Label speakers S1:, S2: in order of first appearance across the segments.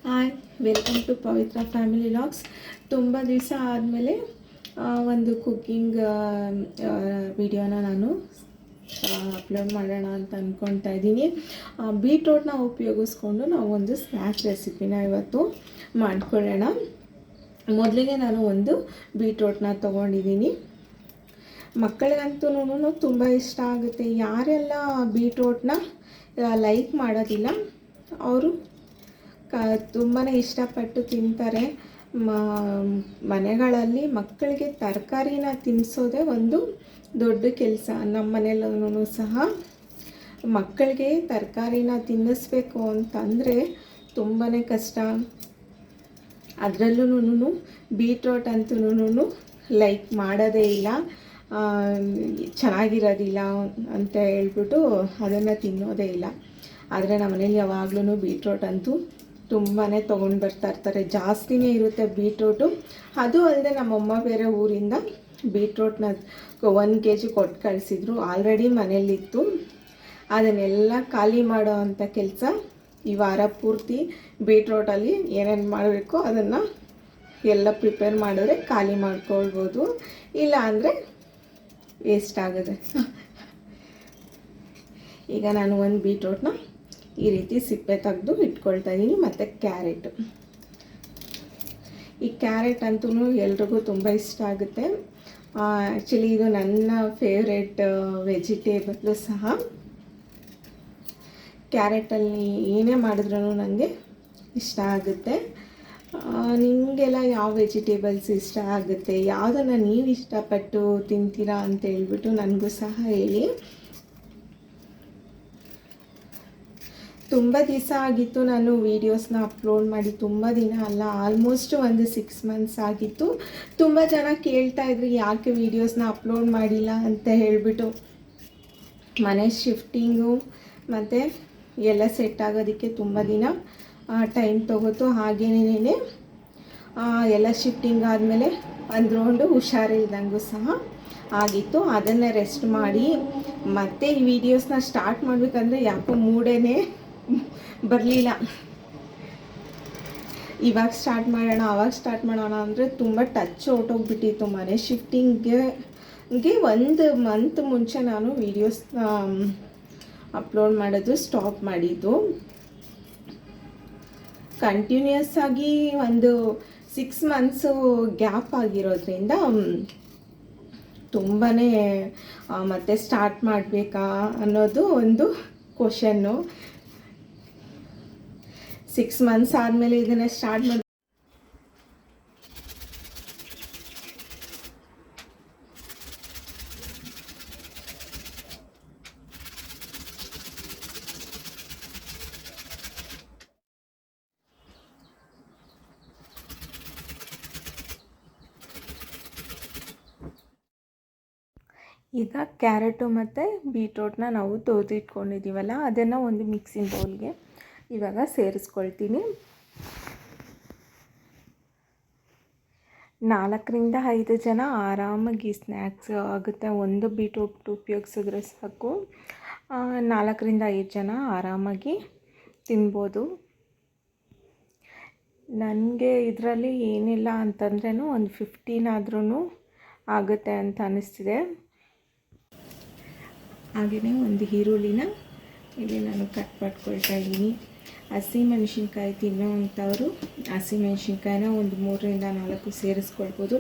S1: Hi, welcome to Pavitra family vlogs. ತುಂಬ ದಿವಸ ಆದಮೇಲೆ ಒಂದು ಕುಕ್ಕಿಂಗ್ ವಿಡಿಯೋನ ನಾನು ಅಪ್ಲೋಡ್ ಮಾಡೋಣ ಅಂತ ಅಂದ್ಕೊಳ್ತಾ ಇದ್ದೀನಿ. ಬೀಟ್ರೋಟ್ನ ಉಪಯೋಗಿಸ್ಕೊಂಡು ನಾವು ಒಂದು ಸ್ನ್ಯಾಕ್ಸ್ ರೆಸಿಪಿನ ಇವತ್ತು ಮಾಡ್ಕೊಳ್ಳೋಣ. ಮೊದಲಿಗೆ ನಾನು ಒಂದು ಬೀಟ್ರೋಟ್ನ ತೊಗೊಂಡಿದ್ದೀನಿ. ಮಕ್ಕಳಿಗಂತೂ ತುಂಬ ಇಷ್ಟ ಆಗುತ್ತೆ. ಯಾರೆಲ್ಲ ಬೀಟ್ರೋಟ್ನ ಲೈಕ್ ಮಾಡೋದಿಲ್ಲ ಅವರು ತುಂಬಾ ಇಷ್ಟಪಟ್ಟು ತಿಂತಾರೆ. ಮನೆಗಳಲ್ಲಿ ಮಕ್ಕಳಿಗೆ ತರಕಾರಿನ ತಿನ್ನಿಸೋದೇ ಒಂದು ದೊಡ್ಡ ಕೆಲಸ. ನಮ್ಮ ಮನೆಯಲ್ಲೂ ಸಹ ಮಕ್ಕಳಿಗೆ ತರಕಾರಿನ ತಿನ್ನಿಸ್ಬೇಕು ಅಂತಂದರೆ ತುಂಬಾ ಕಷ್ಟ. ಅದರಲ್ಲೂ ಬೀಟ್ರೋಟ್ ಅಂತೂ ಲೈಕ್ ಮಾಡೋದೇ ಇಲ್ಲ, ಚೆನ್ನಾಗಿರೋದಿಲ್ಲ ಅಂತ ಹೇಳ್ಬಿಟ್ಟು ಅದನ್ನು ತಿನ್ನೋದೇ ಇಲ್ಲ. ಆದರೆ ನಮ್ಮ ಮನೇಲಿ ಯಾವಾಗಲೂ ಬೀಟ್ರೋಟ್ ಅಂತೂ ತುಂಬಾ ತೊಗೊಂಡು ಬರ್ತಾಯಿರ್ತಾರೆ. ಜಾಸ್ತಿನೇ ಇರುತ್ತೆ ಬೀಟ್ರೋಟು. ಅದು ಅಲ್ಲದೆ ನಮ್ಮಮ್ಮ ಬೇರೆ ಊರಿಂದ ಬೀಟ್ರೋಟ್ನ 1 kg ಕೊಟ್ಟು ಕಳಿಸಿದ್ರು. ಆಲ್ರೆಡಿ ಮನೇಲಿತ್ತು. ಅದನ್ನೆಲ್ಲ ಖಾಲಿ ಮಾಡೋ ಅಂಥ ಕೆಲಸ ಈ ವಾರ ಪೂರ್ತಿ ಬೀಟ್ರೋಟಲ್ಲಿ ಏನೇನು ಮಾಡಬೇಕೋ ಅದನ್ನು ಎಲ್ಲ ಪ್ರಿಪೇರ್ ಮಾಡಿದ್ರೆ ಖಾಲಿ ಮಾಡ್ಕೊಳ್ಬೋದು. ಇಲ್ಲ ಅಂದರೆ ವೇಸ್ಟ್ ಆಗುತ್ತೆ. ಈಗ ನಾನು ಒಂದು ಬೀಟ್ರೋಟ್ನ ಈ ರೀತಿ ಸಿಪ್ಪೆ ತೆಗೆದು ಇಟ್ಕೊಳ್ತಾ ಇದ್ದೀನಿ. ಮತ್ತು ಕ್ಯಾರೆಟು, ಈ ಕ್ಯಾರೆಟ್ ಅಂತೂ ಎಲ್ರಿಗೂ ತುಂಬ ಇಷ್ಟ ಆಗುತ್ತೆ. ಆ್ಯಕ್ಚುಲಿ ಇದು ನನ್ನ ಫೇವ್ರೆಟ್ ವೆಜಿಟೇಬಲ್ಲು ಸಹ. ಕ್ಯಾರೆಟಲ್ಲಿ ಏನೇ ಮಾಡಿದ್ರೂ ನನಗೆ ಇಷ್ಟ ಆಗುತ್ತೆ. ನಿಮಗೆಲ್ಲ ಯಾವ ವೆಜಿಟೇಬಲ್ಸ್ ಇಷ್ಟ ಆಗುತ್ತೆ, ಯಾವುದನ್ನು ನೀವು ಇಷ್ಟಪಟ್ಟು ತಿಂತೀರಾ ಅಂತ ಹೇಳ್ಬಿಟ್ಟು ನನಗೂ ಸಹ ಹೇಳಿ. ತುಂಬ ದಿವಸ ಆಗಿತ್ತು ನಾನು ವೀಡಿಯೋಸ್ನ ಅಪ್ಲೋಡ್ ಮಾಡಿ. ತುಂಬ ದಿನ ಅಲ್ಲ, ಆಲ್ಮೋಸ್ಟ್ ಒಂದು 6 months ಆಗಿತ್ತು. ತುಂಬ ಜನ ಕೇಳ್ತಾಯಿದ್ರು ಯಾಕೆ ವೀಡಿಯೋಸ್ನ ಅಪ್ಲೋಡ್ ಮಾಡಿಲ್ಲ ಅಂತ ಹೇಳಿಬಿಟ್ಟು. ಮನೆ ಶಿಫ್ಟಿಂಗು ಮತ್ತು ಎಲ್ಲ ಸೆಟ್ ಆಗೋದಕ್ಕೆ ತುಂಬ ದಿನ ಟೈಮ್ ತೊಗೋತು. ಹಾಗೇನೇ ಎಲ್ಲ ಶಿಫ್ಟಿಂಗ್ ಆದಮೇಲೆ ಒಂದು ರೌಂಡು ಹುಷಾರಿಲ್ದಂಗೂ ಸಹ ಆಗಿತ್ತು. ಅದನ್ನೇ ರೆಸ್ಟ್ ಮಾಡಿ ಮತ್ತೆ ಈ ವಿಡಿಯೋಸ್ನ ಸ್ಟಾರ್ಟ್ ಮಾಡಬೇಕಂದ್ರೆ ಯಾಕೋ ಮೂಡೇ ಬರಲಿಲ್ಲ. ಇವಾಗ ಸ್ಟಾರ್ಟ್ ಮಾಡೋಣ, ಆವಾಗ ಸ್ಟಾರ್ಟ್ ಮಾಡೋಣ ಅಂದರೆ ತುಂಬ ಟಚ್ ಹೊರ್ಟೋಗ್ಬಿಟ್ಟಿತ್ತು. ಮನೆ ಶಿಫ್ಟಿಂಗ್ಗೆ 1 month ಮುಂಚೆ ನಾನು ವೀಡಿಯೋಸ್ನ ಅಪ್ಲೋಡ್ ಮಾಡೋದು ಸ್ಟಾಪ್ ಮಾಡಿದ್ದು. ಕಂಟಿನ್ಯೂಸ್ ಆಗಿ ಒಂದು 6 months ಗ್ಯಾಪ್ ಆಗಿರೋದ್ರಿಂದ ತುಂಬಾ ಮತ್ತೆ ಸ್ಟಾರ್ಟ್ ಮಾಡಬೇಕಾ ಅನ್ನೋದು ಒಂದು ಕ್ವಶನ್ನು. 6 months ಆದಮೇಲೆ ಇದನ್ನು ಸ್ಟಾರ್ಟ್ ಮಾಡಿ ಈಗ ಕ್ಯಾರೆಟು ಮತ್ತು ಬೀಟ್ರೋಟ್ನ ನಾವು ತೊಳೆದಿಟ್ಕೊಂಡಿದ್ದೀವಲ್ಲ, ಅದನ್ನು ಒಂದು ಮಿಕ್ಸಿಂಗ್ ಬೌಲ್ಗೆ ಇವಾಗ ಸೇರಿಸ್ಕೊಳ್ತೀನಿ. 4 ರಿಂದ 5 ಜನ ಆರಾಮಾಗಿ ಸ್ನ್ಯಾಕ್ಸ್ ಆಗುತ್ತೆ. ಒಂದು ಬೀಟ್ರೋಟ್ ಉಪಯೋಗಿಸಿದ್ರೆ ಸಾಕು, 4 ರಿಂದ 5 ಜನ ಆರಾಮಾಗಿ ತಿನ್ಬೋದು. ನನಗೆ ಇದರಲ್ಲಿ ಏನಿಲ್ಲ ಅಂತಂದ್ರೂ ಒಂದು 15 ಆದ್ರೂ ಆಗುತ್ತೆ ಅಂತ ಅನ್ನಿಸ್ತಿದೆ. ಹಾಗೆಯೇ ಒಂದು ಈರುಳ್ಳಿನ ಇಲ್ಲಿ ನಾನು ಕಟ್ ಮಾಡ್ಕೊಳ್ತಾ ಇದ್ದೀನಿ. ಹಸಿಮೆಣ್ಸಿನ್ಕಾಯಿ ತಿನ್ನೋವಂಥವರು ಹಸಿಮೆಣ್ಸಿನ್ಕಾಯಿನ ಒಂದು 3 ರಿಂದ 4 ಸೇರಿಸ್ಕೊಳ್ಬೋದು.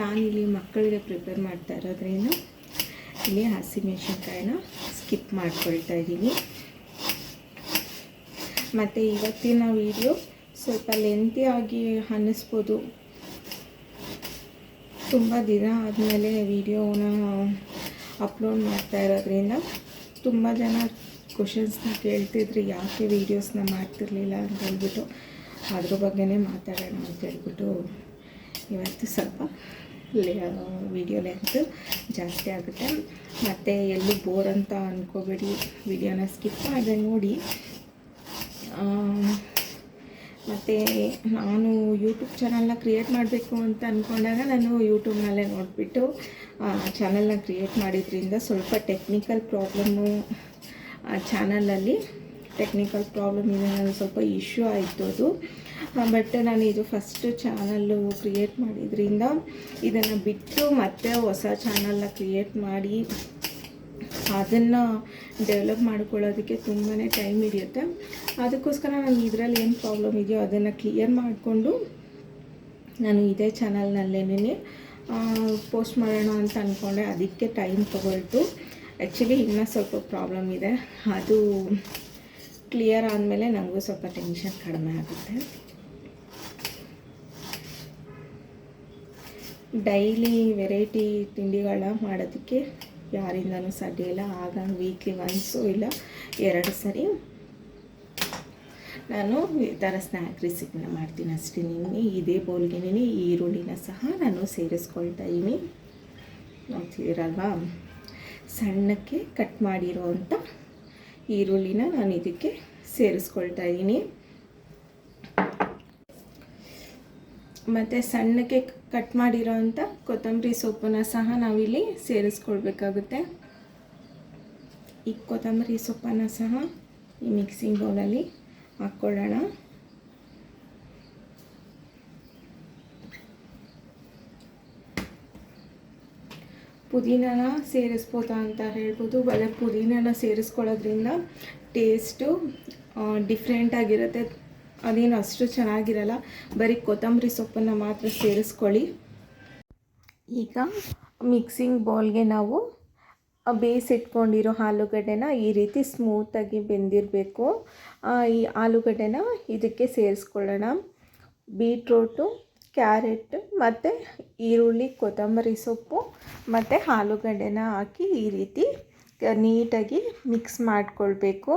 S1: ನಾನಿಲ್ಲಿ ಮಕ್ಕಳಿಗೆ ಪ್ರಿಪೇರ್ ಮಾಡ್ತಾ ಇರೋದ್ರಿಂದ ಇಲ್ಲಿ ಹಸಿಮೆಣ್ಸಿನ್ಕಾಯಿನ ಸ್ಕಿಪ್ ಮಾಡ್ಕೊಳ್ತಾ ಇದ್ದೀನಿ. ಮತ್ತು ಇವತ್ತಿನ ವಿಡಿಯೋ ಸ್ವಲ್ಪ ಲೆಂತಿಯಾಗಿ ಅನ್ನಿಸ್ಬೋದು. ತುಂಬ ದಿನ ಆದಮೇಲೆ ವಿಡಿಯೋನ ಅಪ್ಲೋಡ್ ಮಾಡ್ತಾ ಇರೋದ್ರಿಂದ ತುಂಬ ಜನ ಕ್ವಶನ್ಸ್ನ ಕೇಳ್ತಿದ್ರು, ಯಾಕೆ ವೀಡಿಯೋಸ್ನ ಮಾಡ್ತಿರ್ಲಿಲ್ಲ ಅಂತ ಹೇಳ್ಬಿಟ್ಟು. ಅದ್ರ ಬಗ್ಗೆನೇ ಮಾತಾಡೋಣ ಅಂತ ಹೇಳ್ಬಿಟ್ಟು ಇವತ್ತು ಸ್ವಲ್ಪ ವಿಡಿಯೋ ಲೆಂತ್ ಜಾಸ್ತಿ ಆಗುತ್ತೆ. ಮತ್ತು ಎಲ್ಲೂ ಬೋರ್ ಅಂತ ಅಂದ್ಕೋಬೇಡಿ, ವಿಡಿಯೋನ ಸ್ಕಿಪ್ ಮಾಡಿದೆ ನೋಡಿ. ಮತ್ತು ನಾನು ಯೂಟ್ಯೂಬ್ ಚಾನಲ್ನ ಕ್ರಿಯೇಟ್ ಮಾಡಬೇಕು ಅಂತ ಅಂದ್ಕೊಂಡಾಗ ನಾನು ಯೂಟ್ಯೂಬ್ನಲ್ಲೇ ನೋಡಿಬಿಟ್ಟು ಚಾನಲ್ನ ಕ್ರಿಯೇಟ್ ಮಾಡಿದ್ರಿಂದ ಸ್ವಲ್ಪ ಟೆಕ್ನಿಕಲ್ ಪ್ರಾಬ್ಲಮ್ಮು ಚಾನಲಲ್ಲಿ ಟೆಕ್ನಿಕಲ್ ಪ್ರಾಬ್ಲಮ್ ಇದೆ, ನಾನು ಸ್ವಲ್ಪ ಇಶ್ಯೂ ಆಯಿತು ಅದು. ಬಟ್ ನಾನು ಇದು ಫಸ್ಟ್ ಚಾನಲ್ಲು ಕ್ರಿಯೇಟ್ ಮಾಡಿದ್ರಿಂದ ಇದನ್ನು ಬಿಟ್ಟು ಮತ್ತೆ ಹೊಸ ಚಾನಲ್ನ ಕ್ರಿಯೇಟ್ ಮಾಡಿ ಅದನ್ನು ಡೆವಲಪ್ ಮಾಡ್ಕೊಳ್ಳೋದಕ್ಕೆ ತುಂಬಾ ಟೈಮ್ ಹಿಡಿಯುತ್ತೆ. ಅದಕ್ಕೋಸ್ಕರ ನಾನು ಇದರಲ್ಲಿ ಏನು ಪ್ರಾಬ್ಲಮ್ ಇದೆಯೋ ಅದನ್ನು ಕ್ಲಿಯರ್ ಮಾಡಿಕೊಂಡು ನಾನು ಇದೇ ಚಾನಲ್ನಲ್ಲೇನೇ ಪೋಸ್ಟ್ ಮಾಡೋಣ ಅಂತ ಅಂದ್ಕೊಂಡೆ. ಅದಕ್ಕೆ ಟೈಮ್ ತೊಗೊಳ್ತು. ಆ್ಯಕ್ಚುಲಿ ಇನ್ನೂ ಸ್ವಲ್ಪ ಪ್ರಾಬ್ಲಮ್ ಇದೆ, ಅದು ಕ್ಲಿಯರ್ ಆದಮೇಲೆ ನನಗೂ ಸ್ವಲ್ಪ ಟೆನ್ಷನ್ ಕಡಿಮೆ ಆಗುತ್ತೆ. ಡೈಲಿ ವೆರೈಟಿ ತಿಂಡಿಗಳನ್ನ ಮಾಡೋದಕ್ಕೆ ಯಾರಿಂದನೂ ಸಾಧ್ಯ ಇಲ್ಲ. ಆಗ ವೀಕ್ಲಿ ಒನ್ಸು ಇಲ್ಲ 2 ಸರಿ ನಾನು ಈ ಥರ ಸ್ನ್ಯಾಕ್ ರೆಸಿಪಿನ ಮಾಡ್ತೀನಿ ಅಷ್ಟೇ. ಇದೇ ಬೌಲ್ಗೆ ಈರುಳ್ಳಿನ ಸಹ ನಾನು ಸೇರಿಸ್ಕೊಳ್ತಾ ಇದ್ದೀನಿ. ನೋಡ್ತಿದ್ದೀರಲ್ವಾ, ಸಣ್ಣಕ್ಕೆ ಕಟ್ ಮಾಡಿರೋವಂಥ ಈರುಳ್ಳಿನ ನಾನು ಇದಕ್ಕೆ ಸೇರಿಸ್ಕೊಳ್ತಾ ಇದ್ದೀನಿ. ಮತ್ತು ಸಣ್ಣಕ್ಕೆ ಕಟ್ ಮಾಡಿರೋವಂಥ ಕೊತ್ತಂಬರಿ ಸೊಪ್ಪನ್ನು ಸಹ ನಾವಿಲ್ಲಿ ಸೇರಿಸ್ಕೊಳ್ಬೇಕಾಗುತ್ತೆ. ಈ ಕೊತ್ತಂಬರಿ ಸೊಪ್ಪನ್ನು ಸಹ ಈ ಮಿಕ್ಸಿಂಗ್ ಬೌಲಲ್ಲಿ ಹಾಕ್ಕೊಳ್ಳೋಣ. ಪುದೀನಾನ ಸೇರಿಸ್ಬೋದಾ ಅಂತ ಹೇಳ್ಬೋದು. ಬಲೆ ಪುದೀನಾನ ಸೇರಿಸ್ಕೊಳ್ಳೋದ್ರಿಂದ ಟೇಸ್ಟು ಡಿಫ್ರೆಂಟಾಗಿರುತ್ತೆ, ಅದೇನು ಅಷ್ಟು ಚೆನ್ನಾಗಿರಲ್ಲ. ಬರೀ ಕೊತ್ತಂಬರಿ ಸೊಪ್ಪನ್ನು ಮಾತ್ರ ಸೇರಿಸ್ಕೊಳ್ಳಿ. ಈಗ ಮಿಕ್ಸಿಂಗ್ ಬೌಲ್ಗೆ ನಾವು ಬೇಯಿಸಿಟ್ಕೊಂಡಿರೋ ಆಲೂಗಡ್ಡೆನ ಈ ರೀತಿ ಸ್ಮೂತಾಗಿ ಬೆಂದಿರಬೇಕು. ಈ ಆಲೂಗಡ್ಡೆನ ಇದಕ್ಕೆ ಸೇರಿಸ್ಕೊಳ್ಳೋಣ. ಬೀಟ್ರೂಟು, ಕ್ಯಾರೆಟ್ ಮತ್ತು ಈರುಳ್ಳಿ, ಕೊತ್ತಂಬರಿ ಸೊಪ್ಪು ಮತ್ತು ಆಲೂಗಡ್ಡೆನ ಹಾಕಿ ಈ ರೀತಿ ನೀಟಾಗಿ ಮಿಕ್ಸ್ ಮಾಡಿಕೊಳ್ಬೇಕು.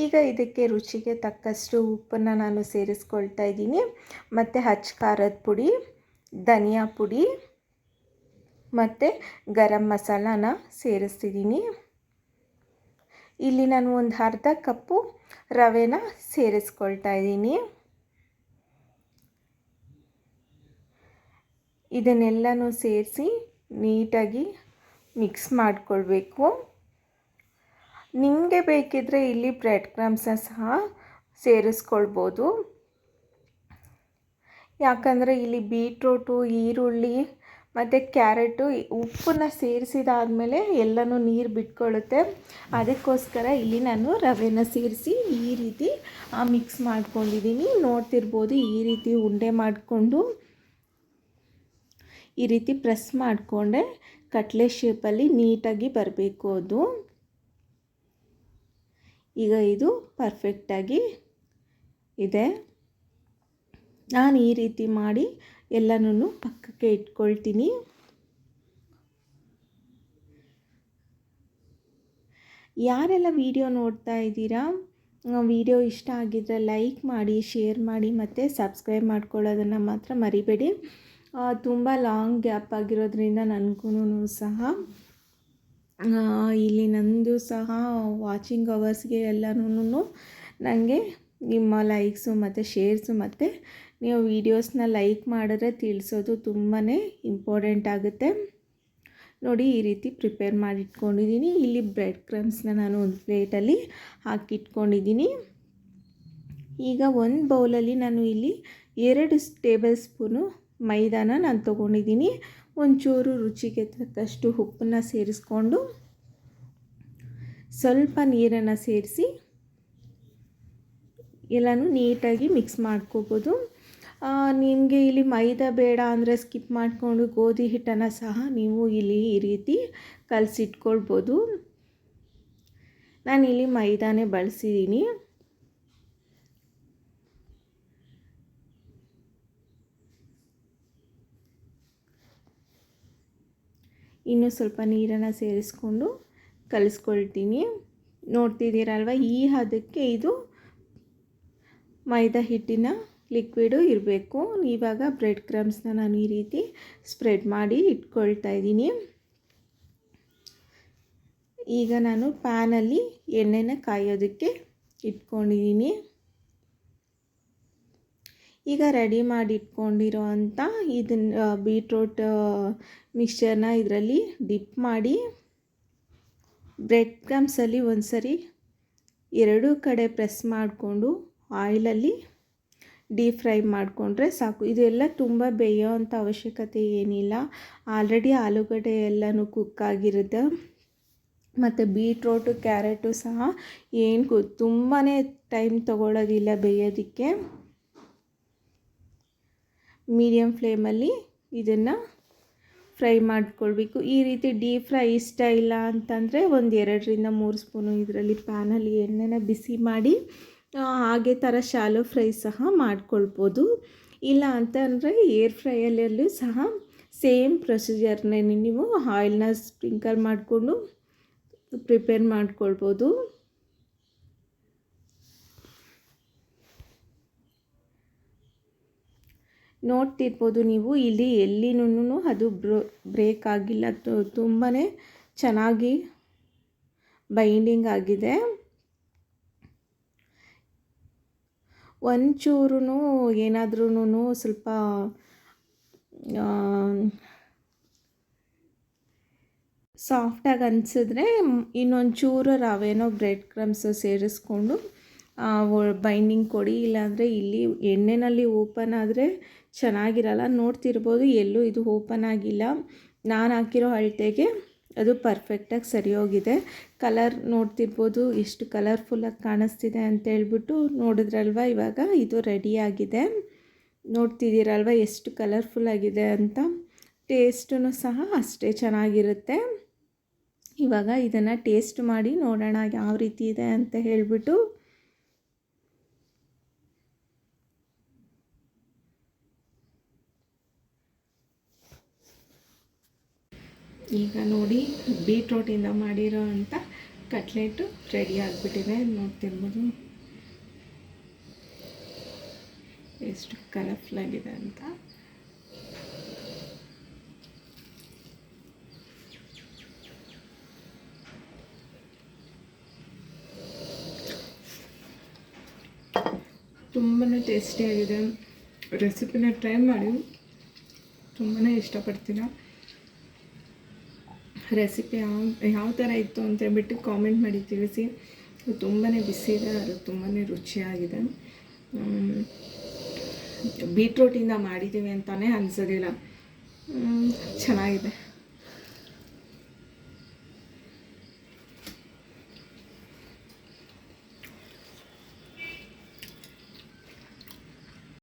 S1: ಈಗ ಇದಕ್ಕೆ ರುಚಿಗೆ ತಕ್ಕಷ್ಟು ಉಪ್ಪನ್ನು ನಾನು ಸೇರಿಸ್ಕೊಳ್ತಾ ಇದ್ದೀನಿ. ಮತ್ತು ಅಚ್ಚ ಖಾರದ ಪುಡಿ, ಧನಿಯಾ ಪುಡಿ ಮತ್ತು ಗರಂ ಮಸಾಲಾನ ಸೇರಿಸ್ತಿದ್ದೀನಿ. ಇಲ್ಲಿ ನಾನು ಒಂದು ಅರ್ಧ ಕಪ್ಪು ರವೆನ ಸೇರಿಸ್ಕೊಳ್ತಾ ಇದ್ದೀನಿ. ಇದನ್ನೆಲ್ಲನೂ ಸೇರಿಸಿ ನೀಟಾಗಿ ಮಿಕ್ಸ್ ಮಾಡಿಕೊಳ್ಬೇಕು. ನಿಮಗೆ ಬೇಕಿದ್ದರೆ ಇಲ್ಲಿ ಬ್ರೆಡ್ ಕ್ರಮ್ಸ್ನ ಸಹ ಸೇರಿಸ್ಕೊಳ್ಬೋದು. ಯಾಕಂದರೆ ಇಲ್ಲಿ ಬೀಟ್ರೂಟು, ಈರುಳ್ಳಿ ಮತ್ತು ಕ್ಯಾರೆಟು ಉಪ್ಪನ್ನು ಸೇರಿಸಿದಾದಮೇಲೆ ಎಲ್ಲನೂ ನೀರು ಬಿಟ್ಕೊಳ್ಳುತ್ತೆ. ಅದಕ್ಕೋಸ್ಕರ ಇಲ್ಲಿ ನಾನು ರವೆನ ಸೇರಿಸಿ ಈ ರೀತಿ ಮಿಕ್ಸ್ ಮಾಡ್ಕೊಂಡಿದ್ದೀನಿ. ನೋಡ್ತಿರ್ಬೋದು, ಈ ರೀತಿ ಉಂಡೆ ಮಾಡಿಕೊಂಡು ಈ ರೀತಿ ಪ್ರೆಸ್ ಮಾಡಿಕೊಂಡೆ ಕಟ್ಲೆ ಶೇಪಲ್ಲಿ ನೀಟಾಗಿ ಬರಬೇಕು ಅದು. ಈಗ ಇದು ಪರ್ಫೆಕ್ಟಾಗಿ ಇದೆ. ನಾನು ಈ ರೀತಿ ಮಾಡಿ ಎಲ್ಲನೂ ಪಕ್ಕಕ್ಕೆ ಇಟ್ಕೊಳ್ತೀನಿ. ಯಾರೆಲ್ಲ ವಿಡಿಯೋ ನೋಡ್ತಾ ಇದ್ದೀರಾ, ವಿಡಿಯೋ ಇಷ್ಟ ಆಗಿದ್ದರೆ ಲೈಕ್ ಮಾಡಿ, ಶೇರ್ ಮಾಡಿ ಮತ್ತು ಸಬ್ಸ್ಕ್ರೈಬ್ ಮಾಡ್ಕೊಳ್ಳೋದನ್ನು ಮಾತ್ರ ಮರಿಬೇಡಿ. ತುಂಬ ಲಾಂಗ್ ಗ್ಯಾಪ್ ಆಗಿರೋದ್ರಿಂದ ನನಗೂ ಸಹ ಇಲ್ಲಿ ನಂದು ಸಹ ವಾಚಿಂಗ್ ಅವರ್ಸ್ಗೆ ಎಲ್ಲನೂ ನನಗೆ ನಿಮ್ಮ ಲೈಕ್ಸು ಮತ್ತು ಶೇರ್ಸು ಮತ್ತು ನೀವು ವೀಡಿಯೋಸ್ನ ಲೈಕ್ ಮಾಡಿದ್ರೆ ತಿಳಿಸೋದು ತುಂಬಾ ಇಂಪಾರ್ಟೆಂಟ್ ಆಗುತ್ತೆ. ನೋಡಿ, ಈ ರೀತಿ ಪ್ರಿಪೇರ್ ಮಾಡಿಟ್ಕೊಂಡಿದ್ದೀನಿ. ಇಲ್ಲಿ ಬ್ರೆಡ್ ಕ್ರಮ್ಸ್ನ ನಾನು ಒಂದು ಪ್ಲೇಟಲ್ಲಿ ಹಾಕಿಟ್ಕೊಂಡಿದ್ದೀನಿ. ಈಗ ಒಂದು ಬೌಲಲ್ಲಿ ನಾನು ಇಲ್ಲಿ 2 ಟೇಬಲ್ ಸ್ಪೂನು ಮೈದಾನ ನಾನು ತೊಗೊಂಡಿದ್ದೀನಿ. ಒಂಚೂರು ರುಚಿಗೆ ತಕ್ಕಷ್ಟು ಉಪ್ಪನ್ನು ಸೇರಿಸ್ಕೊಂಡು ಸ್ವಲ್ಪ ನೀರನ್ನು ಸೇರಿಸಿ ಎಲ್ಲನೂ ನೀಟಾಗಿ ಮಿಕ್ಸ್ ಮಾಡ್ಕೋಬೋದು. ನಿಮಗೆ ಇಲ್ಲಿ ಮೈದಾ ಬೇಡ ಅಂದರೆ ಸ್ಕಿಪ್ ಮಾಡಿಕೊಂಡು ಗೋಧಿ ಹಿಟ್ಟನ್ನು ಸಹ ನೀವು ಇಲ್ಲಿ ಈ ರೀತಿ ಕಲಸಿಟ್ಕೊಳ್ಬೋದು. ನಾನಿಲ್ಲಿ ಮೈದಾನೇ ಬಳಸಿದ್ದೀನಿ. ಇನ್ನೂ ಸ್ವಲ್ಪ ನೀರನ್ನು ಸೇರಿಸ್ಕೊಂಡು ಕಲಿಸ್ಕೊಳ್ತೀನಿ. ನೋಡ್ತಿದ್ದೀರಲ್ವ, ಈ ಹದಕ್ಕೆ ಇದು ಮೈದಾ ಹಿಟ್ಟಿನ ಲಿಕ್ವಿಡು ಇರಬೇಕು. ಇವಾಗ ಬ್ರೆಡ್ ಕ್ರಮ್ಸ್ನ ನಾನು ಈ ರೀತಿ ಸ್ಪ್ರೆಡ್ ಮಾಡಿ ಇಟ್ಕೊಳ್ತಾ ಇದ್ದೀನಿ. ಈಗ ನಾನು ಪ್ಯಾನಲ್ಲಿ ಎಣ್ಣೆನ ಕಾಯೋದಕ್ಕೆ ಇಟ್ಕೊಂಡಿದ್ದೀನಿ. ಈಗ ರೆಡಿ ಮಾಡಿ ಇಟ್ಕೊಂಡಿರೋ ಅಂಥ ಇದನ್ನು ಬೀಟ್ರೂಟ್ ಮಿಕ್ಸ್ಚರ್ನ ಇದರಲ್ಲಿ ಡಿಪ್ ಮಾಡಿ ಬ್ರೆಡ್ ಕ್ರಮ್ಸಲ್ಲಿ ಒಂದು ಸರಿ ಎರಡೂ ಕಡೆ ಪ್ರೆಸ್ ಮಾಡಿಕೊಂಡು ಆಯಿಲಲ್ಲಿ ಡೀಪ್ ಫ್ರೈ ಮಾಡಿಕೊಂಡ್ರೆ ಸಾಕು. ಇದೆಲ್ಲ ತುಂಬ ಬೇಯೋ ಅಂಥ ಅವಶ್ಯಕತೆ ಏನಿಲ್ಲ. ಆಲ್ರೆಡಿ ಆಲೂಗಡ್ಡೆ ಎಲ್ಲನೂ ಕುಕ್ ಆಗಿರುತ್ತೆ. ಮತ್ತು ಬೀಟ್ರೋಟು ಕ್ಯಾರೆಟು ಸಹ ಏನು ತುಂಬಾ ಟೈಮ್ ತೊಗೊಳ್ಳೋದಿಲ್ಲ ಬೇಯೋದಕ್ಕೆ. ಮೀಡಿಯಮ್ ಫ್ಲೇಮಲ್ಲಿ ಇದನ್ನು ಫ್ರೈ ಮಾಡ್ಕೊಳ್ಬೇಕು. ಈ ರೀತಿ ಡೀಪ್ ಫ್ರೈ ಇಷ್ಟ ಇಲ್ಲ ಅಂತಂದರೆ ಒಂದು 2-3 ಸ್ಪೂನು ಇದರಲ್ಲಿ ಪ್ಯಾನಲ್ಲಿ ಎಣ್ಣೆನ ಬಿಸಿ ಮಾಡಿ ಹಾಗೆ ಥರ ಶಾಲೋ ಫ್ರೈ ಸಹ ಮಾಡ್ಕೊಳ್ಬೋದು. ಇಲ್ಲ ಅಂತಂದರೆ ಏರ್ ಫ್ರೈಯಲ್ಲೂ ಸಹ ಸೇಮ್ ಪ್ರೊಸೀಜರ್ನೇ ನೀವು ಆಯಿಲ್ನ ಸ್ಪ್ರಿಂಕಲ್ ಮಾಡಿಕೊಂಡು ಪ್ರಿಪೇರ್ ಮಾಡ್ಕೊಳ್ಬೋದು. ನೋಡ್ತಿರ್ಬೋದು ನೀವು ಇಲ್ಲಿ ಎಲ್ಲಿನೂ ಅದು ಬ್ರೇಕ್ ಆಗಿಲ್ಲ. ತುಂಬಾ ಚೆನ್ನಾಗಿ ಬೈಂಡಿಂಗ್ ಆಗಿದೆ. ಒಂಚೂರು ಏನಾದ್ರೂ ಸ್ವಲ್ಪ ಸಾಫ್ಟಾಗಿ ಅನಿಸಿದ್ರೆ ಇನ್ನೊಂಚೂರು ರವೆನೋ ಬ್ರೆಡ್ ಕ್ರಮ್ಸು ಸೇರಿಸ್ಕೊಂಡು ಬೈಂಡಿಂಗ್ ಕೊಡಿ. ಇಲ್ಲಾಂದರೆ ಇಲ್ಲಿ ಎಣ್ಣೆಯಲ್ಲಿ ಓಪನ್ ಆದರೆ ಚೆನ್ನಾಗಿರಲ್ಲ. ನೋಡ್ತಿರ್ಬೋದು ಎಲ್ಲೂ ಇದು ಓಪನ್ ಆಗಿಲ್ಲ. ನಾನು ಹಾಕಿರೋ ಅಳತೆಗೆ ಅದು ಪರ್ಫೆಕ್ಟಾಗಿ ಸರಿ ಹೋಗಿದೆ. ಕಲರ್ ನೋಡ್ತಿರ್ಬೋದು ಎಷ್ಟು ಕಲರ್ಫುಲ್ಲಾಗಿ ಕಾಣಿಸ್ತಿದೆ ಅಂತೇಳ್ಬಿಟ್ಟು. ನೋಡಿದ್ರಲ್ವ ಇವಾಗ ಇದು ರೆಡಿಯಾಗಿದೆ. ನೋಡ್ತಿದ್ದೀರಲ್ವ ಎಷ್ಟು ಕಲರ್ಫುಲ್ಲಾಗಿದೆ ಅಂತ. ಟೇಸ್ಟೂ ಸಹ ಅಷ್ಟೇ ಚೆನ್ನಾಗಿರುತ್ತೆ. ಇವಾಗ ಇದನ್ನು ಟೇಸ್ಟ್ ಮಾಡಿ ನೋಡೋಣ ಯಾವ ರೀತಿ ಇದೆ ಅಂತ ಹೇಳಿಬಿಟ್ಟು. ಈಗ ನೋಡಿ ಬೀಟ್ರೋಟಿಂದ ಮಾಡಿರೋ ಅಂಥ ಕಟ್ಲೆಟು ರೆಡಿ ಆಗಿಬಿಟ್ಟಿದೆ. ನೋಡ್ತಿರ್ಬೋದು ಎಷ್ಟು ಕಲರ್ಫುಲ್ಲಾಗಿದೆ ಅಂತ. ತುಂಬಾ ಟೇಸ್ಟಿಯಾಗಿದೆ. ರೆಸಿಪಿನ ಟ್ರೈ ಮಾಡಿ, ತುಂಬಾ ಇಷ್ಟಪಡ್ತೀರ. ರೆಸಿಪಿ ಯಾವ ಥರ ಇತ್ತು ಅಂತೇಳ್ಬಿಟ್ಟು ಕಾಮೆಂಟ್ ಮಾಡಿ ತಿಳಿಸಿ. ತುಂಬಾ ಬಿಸಿ ಇದೆ, ಅದು ತುಂಬಾ ರುಚಿಯಾಗಿದೆ. ಬೀಟ್ರೋಟಿಂದ ಮಾಡಿದ್ದೀವಿ ಅಂತಲೇ ಅನಿಸೋದಿಲ್ಲ. ಚೆನ್ನಾಗಿದೆ.